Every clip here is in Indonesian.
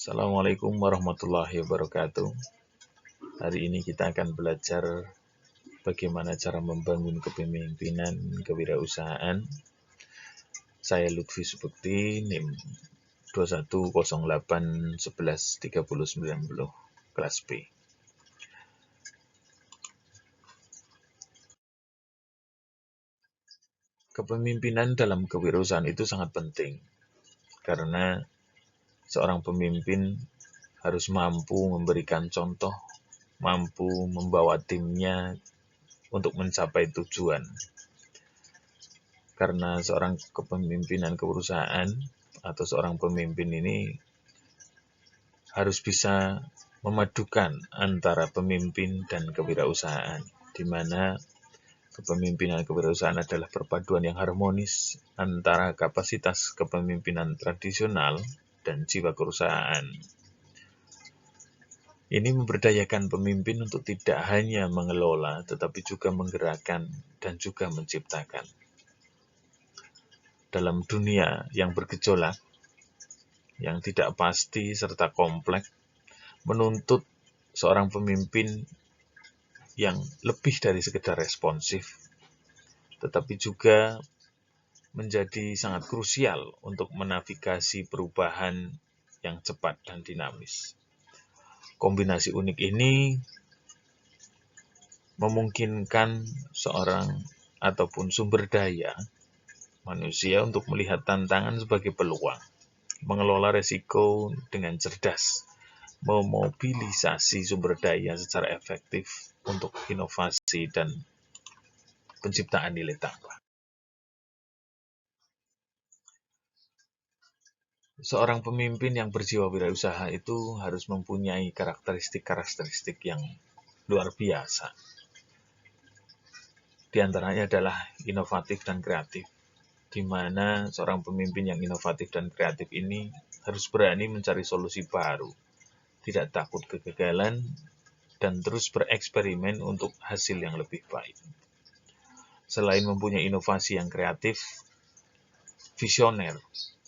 Assalamualaikum warahmatullahi wabarakatuh. Hari ini kita akan belajar bagaimana cara membangun kepemimpinan kewirausahaan. Saya Lutfi Subekti, NIM 2108113090, kelas B. Kepemimpinan dalam kewirausahaan itu sangat penting, karena seorang pemimpin harus mampu memberikan contoh, mampu membawa timnya untuk mencapai tujuan. Karena seorang kepemimpinan kewirausahaan atau seorang pemimpin ini harus bisa memadukan antara pemimpin dan kewirausahaan, di mana kepemimpinan kewirausahaan adalah perpaduan yang harmonis antara kapasitas kepemimpinan tradisional dan jiwa kewirausahaan. Ini memberdayakan pemimpin untuk tidak hanya mengelola, tetapi juga menggerakkan dan juga menciptakan. Dalam dunia yang bergejolak, yang tidak pasti serta kompleks, menuntut seorang pemimpin yang lebih dari sekedar responsif, tetapi juga menjadi sangat krusial untuk menavigasi perubahan yang cepat dan dinamis. Kombinasi unik ini memungkinkan seorang ataupun sumber daya manusia untuk melihat tantangan sebagai peluang, mengelola resiko dengan cerdas, memobilisasi sumber daya secara efektif untuk inovasi dan penciptaan nilai tambah. Seorang pemimpin yang berjiwa wirausaha itu harus mempunyai karakteristik-karakteristik yang luar biasa. Di antaranya adalah inovatif dan kreatif, di mana seorang pemimpin yang inovatif dan kreatif ini harus berani mencari solusi baru, tidak takut kegagalan, dan terus bereksperimen untuk hasil yang lebih baik. Selain mempunyai inovasi yang kreatif, visioner,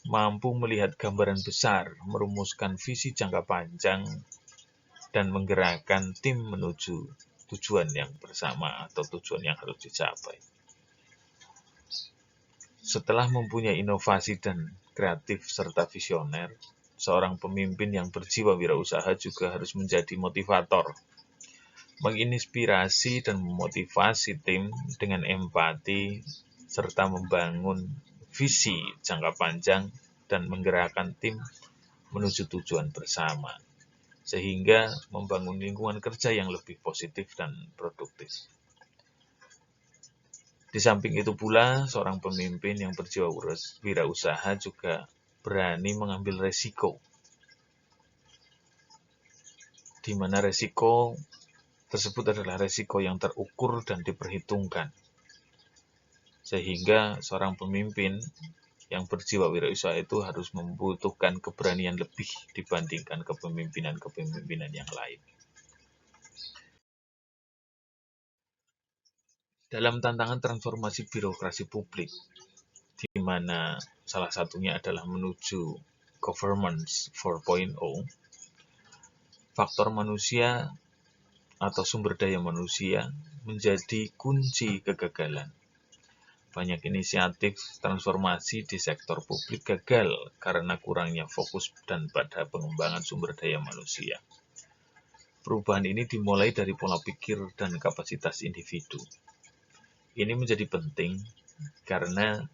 mampu melihat gambaran besar, merumuskan visi jangka panjang, dan menggerakkan tim menuju tujuan yang bersama atau tujuan yang harus dicapai. Setelah mempunyai inovasi dan kreatif serta visioner, seorang pemimpin yang berjiwa wirausaha juga harus menjadi motivator, menginspirasi dan memotivasi tim dengan empati, serta membangun visi jangka panjang dan menggerakkan tim menuju tujuan bersama, sehingga membangun lingkungan kerja yang lebih positif dan produktif. Di samping itu pula, seorang pemimpin yang berjiwa wirausaha juga berani mengambil resiko, di mana resiko tersebut adalah resiko yang terukur dan diperhitungkan. Sehingga seorang pemimpin yang berjiwa wirausaha itu harus membutuhkan keberanian lebih dibandingkan kepemimpinan-kepemimpinan yang lain. Dalam tantangan transformasi birokrasi publik, di mana salah satunya adalah menuju governance 4.0, faktor manusia atau sumber daya manusia menjadi kunci kegagalan. Banyak inisiatif transformasi di sektor publik gagal karena kurangnya fokus dan pada pengembangan sumber daya manusia. Perubahan ini dimulai dari pola pikir dan kapasitas individu. Ini menjadi penting karena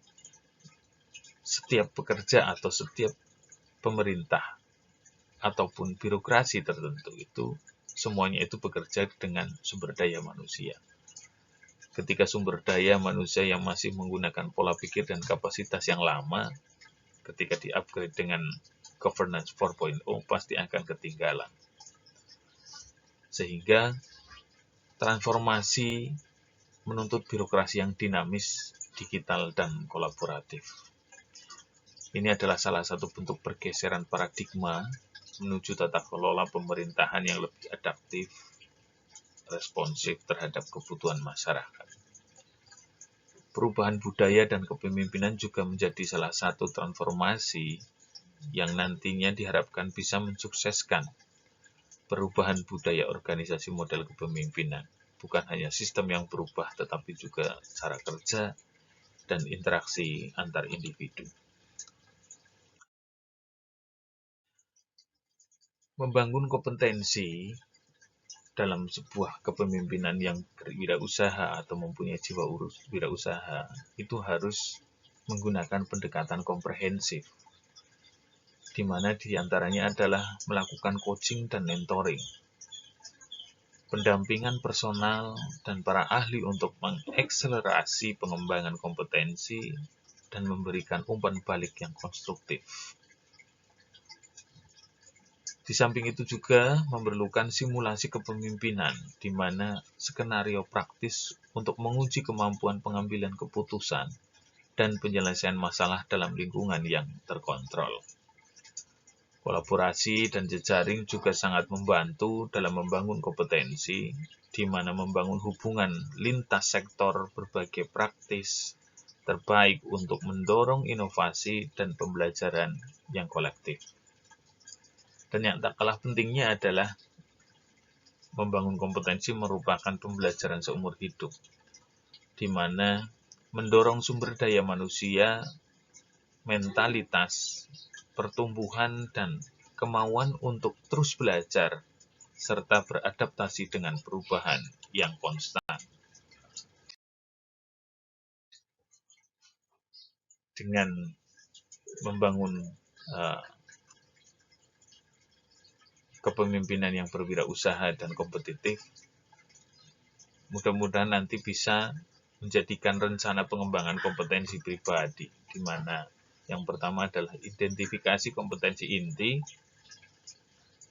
setiap pekerja atau setiap pemerintah ataupun birokrasi tertentu itu semuanya itu bekerja dengan sumber daya manusia. Ketika sumber daya manusia yang masih menggunakan pola pikir dan kapasitas yang lama, ketika di-upgrade dengan governance 4.0 pasti akan ketinggalan. Sehingga transformasi menuntut birokrasi yang dinamis, digital, dan kolaboratif. Ini adalah salah satu bentuk pergeseran paradigma menuju tata kelola pemerintahan yang lebih adaptif, responsif terhadap kebutuhan masyarakat. Perubahan budaya dan kepemimpinan juga menjadi salah satu transformasi yang nantinya diharapkan bisa mensukseskan perubahan budaya organisasi model kepemimpinan. Bukan hanya sistem yang berubah, tetapi juga cara kerja dan interaksi antar individu. Membangun kompetensi dalam sebuah kepemimpinan yang berwirausaha atau mempunyai jiwa wirausaha itu harus menggunakan pendekatan komprehensif, di mana diantaranya adalah melakukan coaching dan mentoring, pendampingan personal dan para ahli untuk mengakselerasi pengembangan kompetensi dan memberikan umpan balik yang konstruktif. Di samping itu juga memerlukan simulasi kepemimpinan, di mana skenario praktis untuk menguji kemampuan pengambilan keputusan dan penyelesaian masalah dalam lingkungan yang terkontrol. Kolaborasi dan jejaring juga sangat membantu dalam membangun kompetensi, di mana membangun hubungan lintas sektor berbagai praktis terbaik untuk mendorong inovasi dan pembelajaran yang kolektif. Dan yang tak kalah pentingnya adalah membangun kompetensi merupakan pembelajaran seumur hidup, di mana mendorong sumber daya manusia, mentalitas, pertumbuhan, dan kemauan untuk terus belajar, serta beradaptasi dengan perubahan yang konstan. Dengan membangun kepemimpinan yang berwirausaha dan kompetitif, mudah-mudahan nanti bisa menjadikan rencana pengembangan kompetensi pribadi, di mana yang pertama adalah identifikasi kompetensi inti,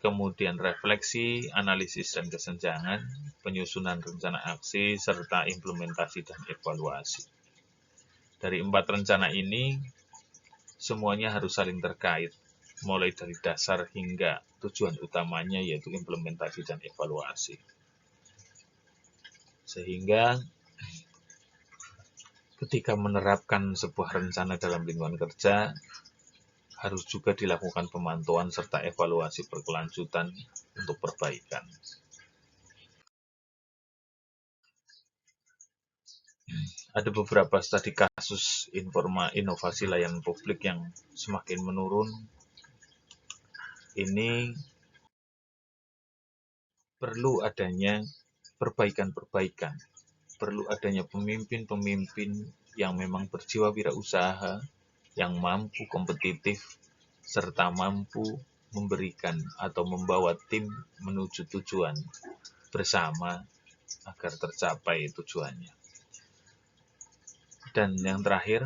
kemudian refleksi, analisis dan kesenjangan, penyusunan rencana aksi, serta implementasi dan evaluasi. Dari 4 rencana ini, semuanya harus saling terkait, mulai dari dasar hingga tujuan utamanya, yaitu implementasi dan evaluasi. Sehingga ketika menerapkan sebuah rencana dalam lingkungan kerja, harus juga dilakukan pemantauan serta evaluasi berkelanjutan untuk perbaikan. Ada beberapa studi kasus inovasi layanan publik yang semakin menurun. Ini perlu adanya perbaikan-perbaikan, perlu adanya pemimpin-pemimpin yang memang berjiwa wirausaha, yang mampu kompetitif, serta mampu memberikan atau membawa tim menuju tujuan bersama agar tercapai tujuannya. Dan yang terakhir,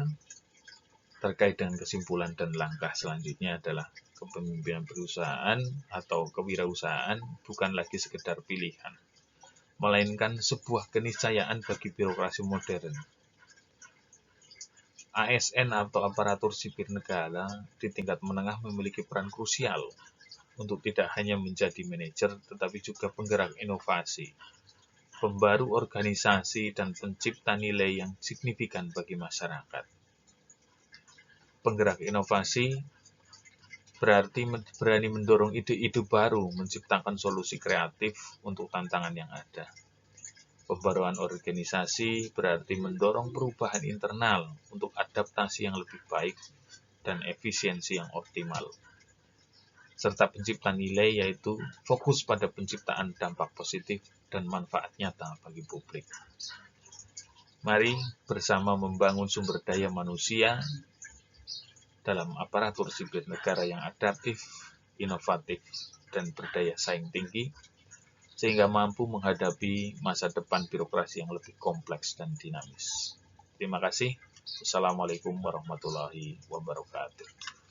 terkait dengan kesimpulan dan langkah selanjutnya adalah kepemimpinan perusahaan atau kewirausahaan bukan lagi sekedar pilihan, melainkan sebuah keniscayaan bagi birokrasi modern. ASN atau aparatur sipil negara di tingkat menengah memiliki peran krusial untuk tidak hanya menjadi manajer, tetapi juga penggerak inovasi, pembaru organisasi, dan pencipta nilai yang signifikan bagi masyarakat. Penggerak inovasi berarti berani mendorong ide-ide baru, menciptakan solusi kreatif untuk tantangan yang ada. Pembaruan organisasi berarti mendorong perubahan internal untuk adaptasi yang lebih baik dan efisiensi yang optimal. Serta pencipta nilai, yaitu fokus pada penciptaan dampak positif dan manfaat nyata bagi publik. Mari bersama membangun sumber daya manusia dalam aparatur sipil negara yang adaptif, inovatif, dan berdaya saing tinggi, sehingga mampu menghadapi masa depan birokrasi yang lebih kompleks dan dinamis. Terima kasih. Wassalamualaikum warahmatullahi wabarakatuh.